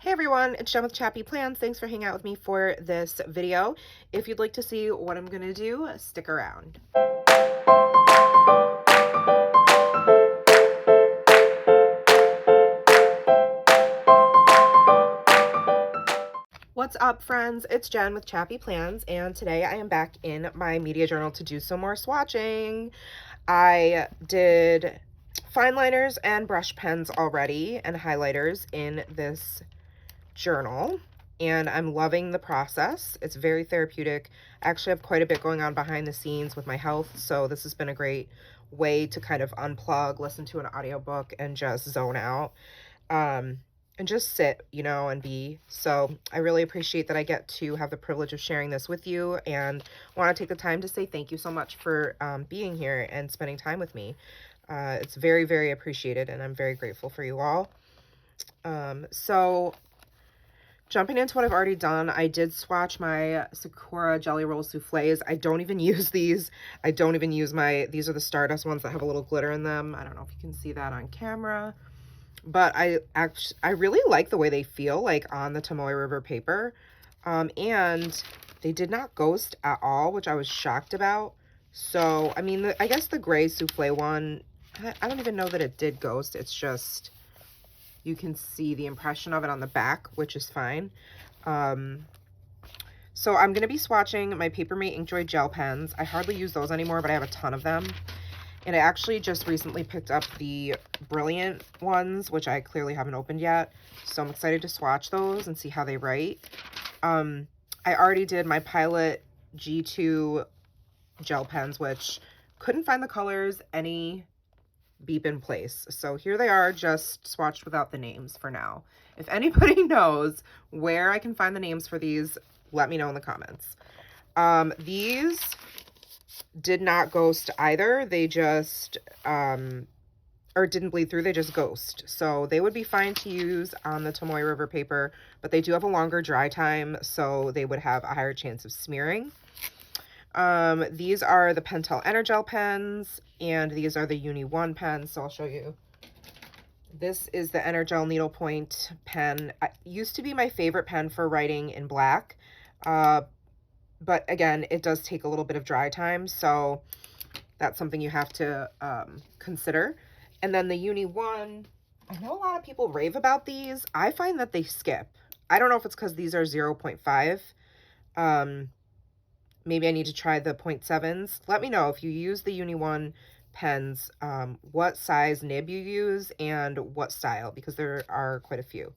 Hey everyone, it's Jen with ChappyPlans. Thanks for hanging out with me for this video. If you'd like to see what I'm gonna do, stick around. What's up, friends? It's Jen with ChappyPlans, and today I am back in my media journal to do some more swatching. I did fine liners and brush pens already and highlighters in this journal, and I'm loving the process. It's very therapeutic. I actually have quite a bit going on behind the scenes with my health, so this has been a great way to kind of unplug, listen to an audiobook, and just zone out. And just sit, you know, and be. So I really appreciate that I get to have the privilege of sharing this with you, and want to take the time to say thank you so much for being here and spending time with me. It's very, very appreciated, and I'm very grateful for you all. So jumping into what I've already done, I did swatch my Sakura Jelly Roll Soufflés. I don't even use these. I don't even use these are the Stardust ones that have a little glitter in them. I don't know if you can see that on camera. But I really like the way they feel, like on the Tomoe River paper. And they did not ghost at all, which I was shocked about. So, I mean, I guess the gray souffle one, I don't even know that it did ghost. It's just, you can see the impression of it on the back, which is fine. So I'm going to be swatching my Papermate Inkjoy gel pens. I hardly use those anymore, but I have a ton of them. And I actually just recently picked up the Brilliant ones, which I clearly haven't opened yet. So I'm excited to swatch those and see how they write. I already did my Pilot G2 gel pens, which couldn't find the colors any beep in place. So here they are, just swatched without the names for now. If anybody knows where I can find the names for these, let me know in the comments. These did not ghost either. They just, or didn't bleed through, they just ghost. So they would be fine to use on the Tomoe River paper, but they do have a longer dry time, so they would have a higher chance of smearing. These are the Pentel Energel pens, and these are the Uni 1 pens, so I'll show you. This is the Energel needlepoint pen. It used to be my favorite pen for writing in black, but again, it does take a little bit of dry time, so that's something you have to consider. And then the Uni 1, I know a lot of people rave about these. I find that they skip. I don't know if it's because these are 0.5. Maybe I need to try the 0.7s. Let me know if you use the Uni 1 pens, what size nib you use and what style, because there are quite a few.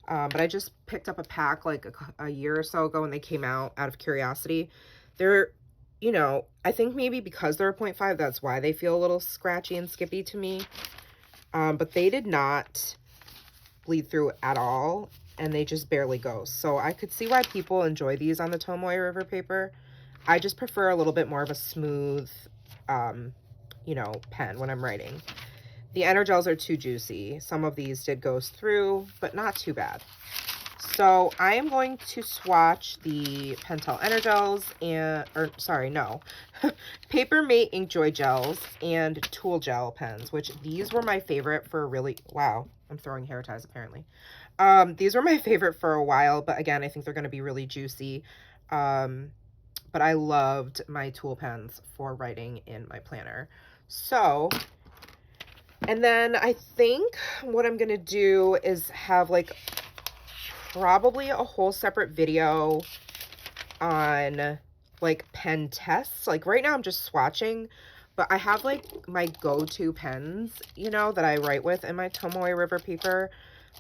But I just picked up a pack like a year or so ago when they came out of curiosity. They're, you know, I think maybe because they're a 0.5, that's why they feel a little scratchy and skippy to me. But they did not bleed through at all, and they just barely ghost. So I could see why people enjoy these on the Tomoe River paper. I just prefer a little bit more of a smooth, you know, pen when I'm writing. The Energels are too juicy. Some of these did ghost through, but not too bad. So I am going to swatch the Pentel Energels and, or sorry, no, Papermate Inkjoy gels and Tool Gel pens, which these were my favorite for really, wow, I'm throwing hair ties apparently. These were my favorite for a while, but again, I think they're going to be really juicy. But I loved my tool pens for writing in my planner. So, and then I think what I'm going to do is have like probably a whole separate video on like pen tests. Like right now I'm just swatching, but I have like my go-to pens, you know, that I write with in my Tomoe River paper,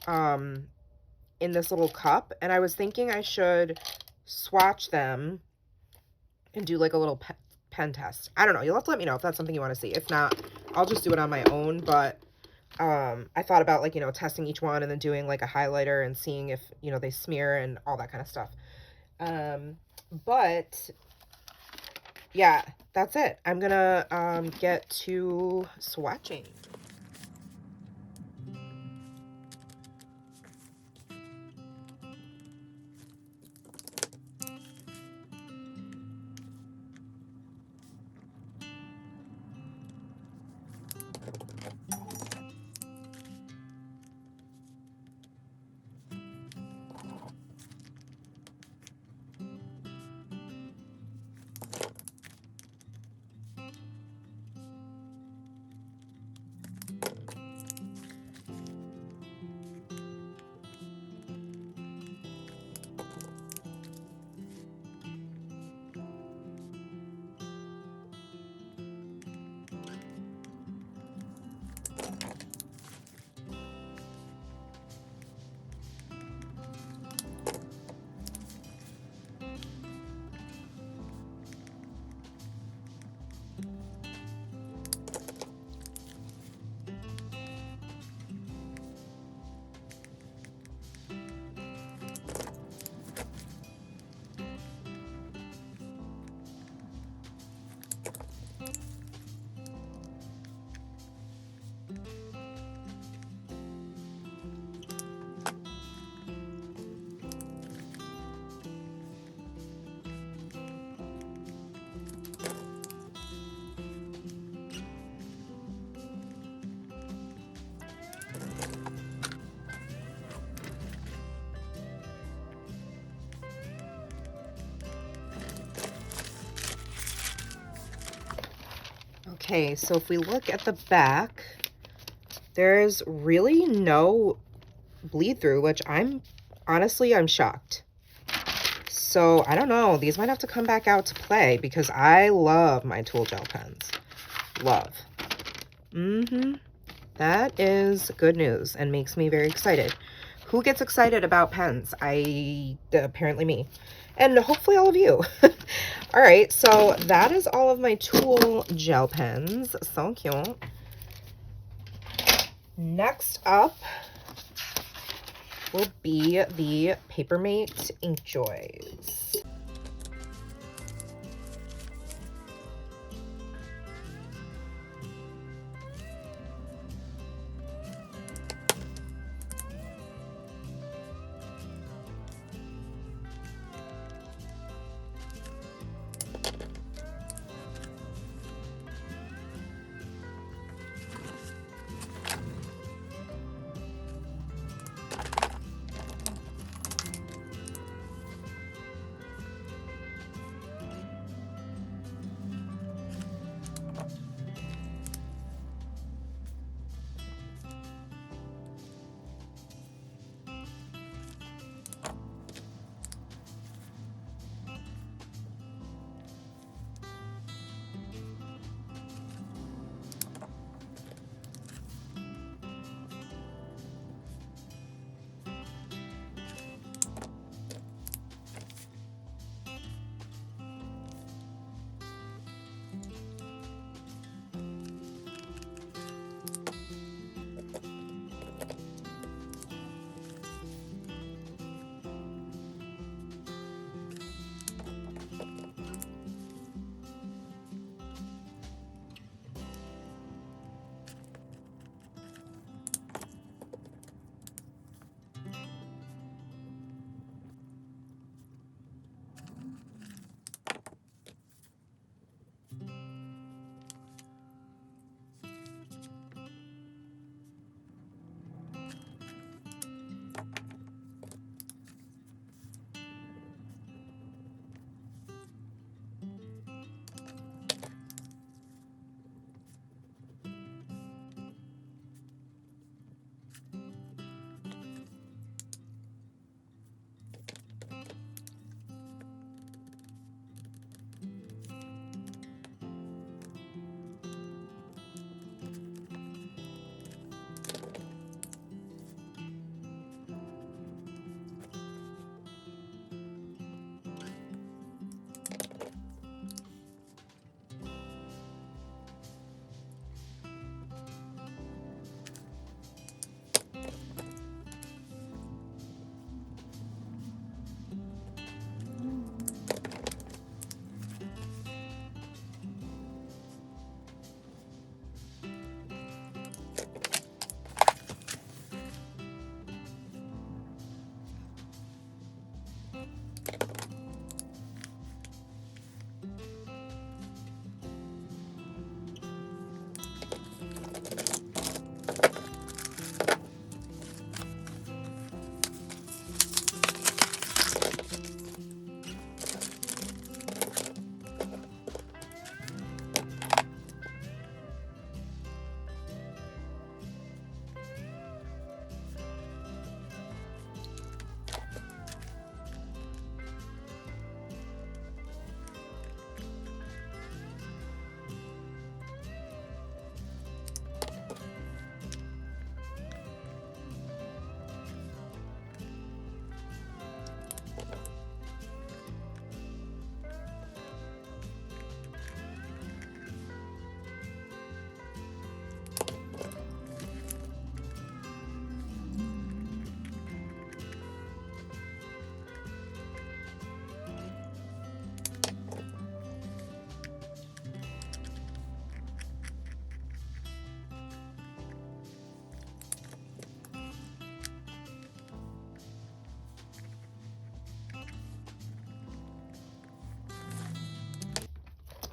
in this little cup. And I was thinking I should swatch them and do like a little pen test. I don't know. You'll have to let me know if that's something you want to see. If not, I'll just do it on my own. But I thought about like, you know, testing each one and then doing like a highlighter and seeing if, you know, they smear and all that kind of stuff. But yeah, that's it. I'm gonna get to swatching. Okay, so if we look at the back, there's really no bleed through, which I'm shocked. So I don't know, these might have to come back out to play because I love my tool gel pens. Love. That is good news and makes me very excited. Who gets excited about pens? Apparently me. And hopefully all of you. All right, so that is all of my tool gel pens. So cute. Next up will be the Papermate Ink Joys.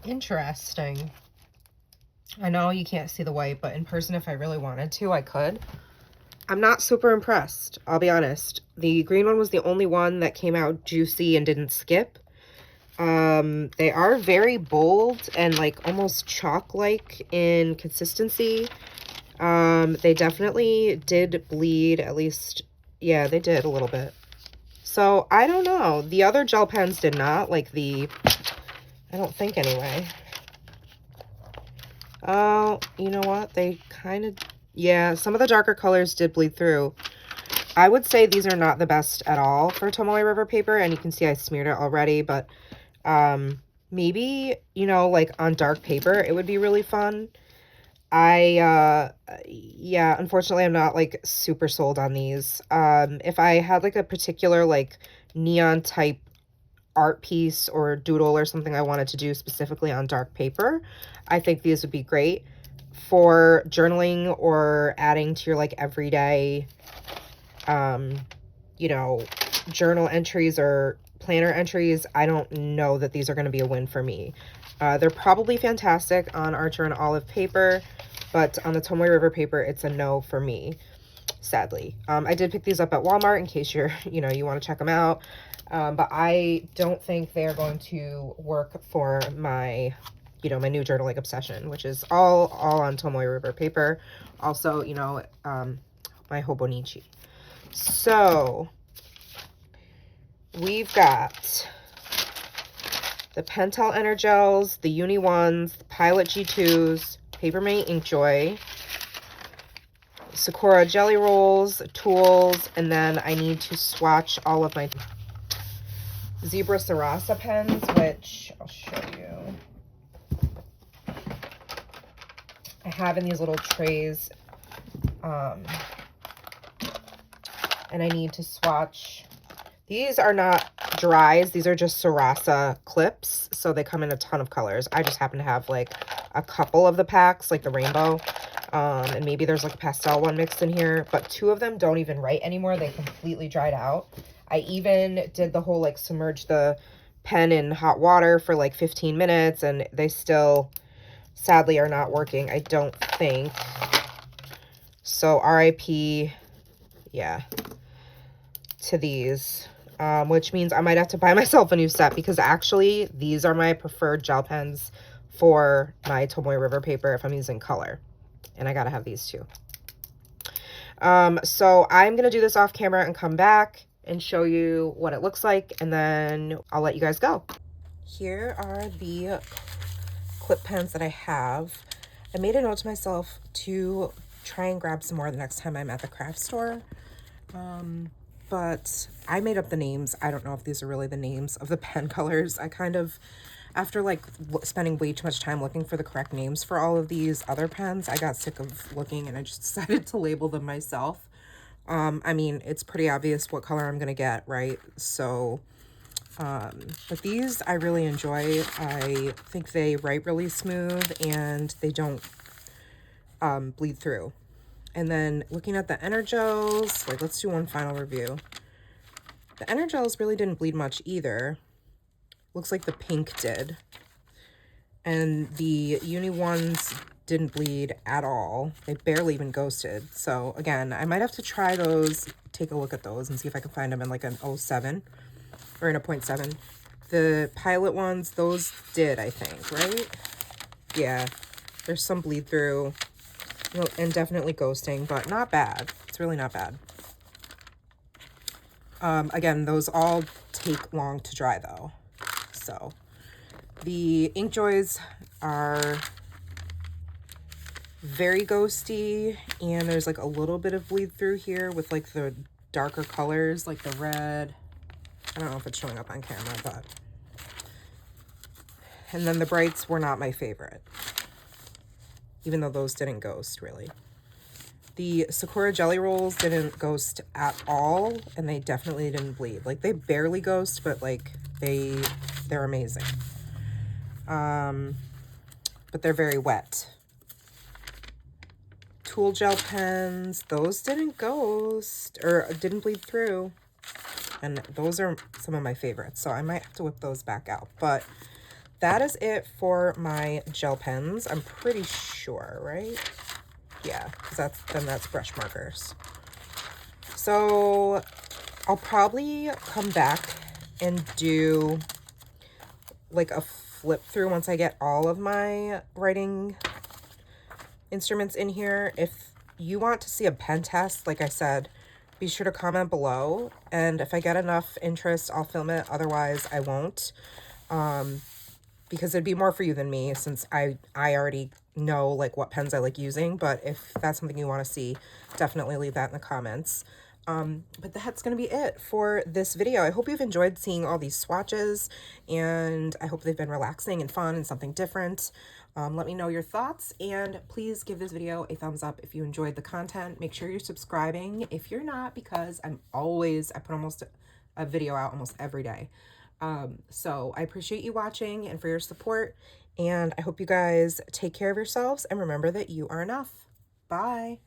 Interesting. I know you can't see the white, but in person, if I really wanted to, I could. I'm not super impressed, I'll be honest. The green one was the only one that came out juicy and didn't skip. They are very bold and like almost chalk-like in consistency. They definitely did bleed, at least, yeah, they did a little bit. So, I don't know. The other gel pens did not, like I don't think anyway. Oh, you know what? They kind of, yeah, some of the darker colors did bleed through. I would say these are not the best at all for Tomoe River paper, and you can see I smeared it already, but maybe, you know, like on dark paper, it would be really fun. Yeah, unfortunately, I'm not like super sold on these. If I had like a particular like neon type art piece or doodle or something I wanted to do specifically on dark paper, I think these would be great for journaling or adding to your like everyday, you know, journal entries or planner entries. I don't know that these are going to be a win for me. They're probably fantastic on Archer and Olive paper, but on the Tomoe River paper, it's a no for me, sadly. I did pick these up at Walmart in case you're, you know, you want to check them out. But I don't think they're going to work for my, you know, my new journaling obsession, which is all on Tomoe River paper. Also, you know, my Hobonichi. So we've got the Pentel Energels, the Uni ones, the Pilot G2s, Papermate Inkjoy, Sakura Jelly Rolls, tools, and then I need to swatch all of my Zebra Sarasa pens, which I'll show you. I have in these little trays, and I need to swatch. These are not dries, these are just Sarasa clips, so they come in a ton of colors. I just happen to have like a couple of the packs, like the rainbow, and maybe there's like a pastel one mixed in here, but 2 of them don't even write anymore. They completely dried out. I even did the whole like submerge the pen in hot water for like 15 minutes, and they still sadly are not working, I don't think. So RIP, yeah, to these. Which means I might have to buy myself a new set, because actually these are my preferred gel pens for my Tomoe River paper if I'm using color, and I gotta have these too. So I'm gonna do this off camera and come back and show you what it looks like, and then I'll let you guys go. Here are the clip pens that I have. I made a note to myself to try and grab some more the next time I'm at the craft store. But I made up the names. I don't know if these are really the names of the pen colors. I kind of, after like spending way too much time looking for the correct names for all of these other pens, I got sick of looking and I just decided to label them myself. I mean, it's pretty obvious what color I'm gonna get, right? So, but these I really enjoy. I think they write really smooth and they don't bleed through. And then looking at the Energels, like let's do one final review. The Energels really didn't bleed much either. Looks like the pink did. And the Uni ones didn't bleed at all. They barely even ghosted. So again, I might have to try those, take a look at those and see if I can find them in like an 07 or in a 0.7. The Pilot ones, those did, I think, right? Yeah, there's some bleed through. And definitely ghosting, but not bad. It's really not bad. Again, those all take long to dry though. So the Inkjoys are very ghosty, and there's like a little bit of bleed through here with like the darker colors, like the red. I don't know if it's showing up on camera, but. And then the Brights were not my favorite, even though those didn't ghost really. The Sakura Jelly Rolls didn't ghost at all, and they definitely didn't bleed. Like, they barely ghost, but like they're amazing. But they're very wet. Tool gel pens, those didn't ghost or didn't bleed through, and those are some of my favorites, so I might have to whip those back out. But that is it for my gel pens, I'm pretty sure, right? Yeah, because that's brush markers. So I'll probably come back and do like a flip through once I get all of my writing instruments in here. If you want to see a pen test, like I said, be sure to comment below, and if I get enough interest, I'll film it. Otherwise, I won't, because it'd be more for you than me, since I already know like what pens I like using. But if that's something you want to see, definitely leave that in the comments. But that's going to be it for this video. I hope you've enjoyed seeing all these swatches, and I hope they've been relaxing and fun and something different. Let me know your thoughts, and please give this video a thumbs up if you enjoyed the content. Make sure you're subscribing if you're not, because I put almost a video out almost every day. So I appreciate you watching and for your support, and I hope you guys take care of yourselves and remember that you are enough. Bye.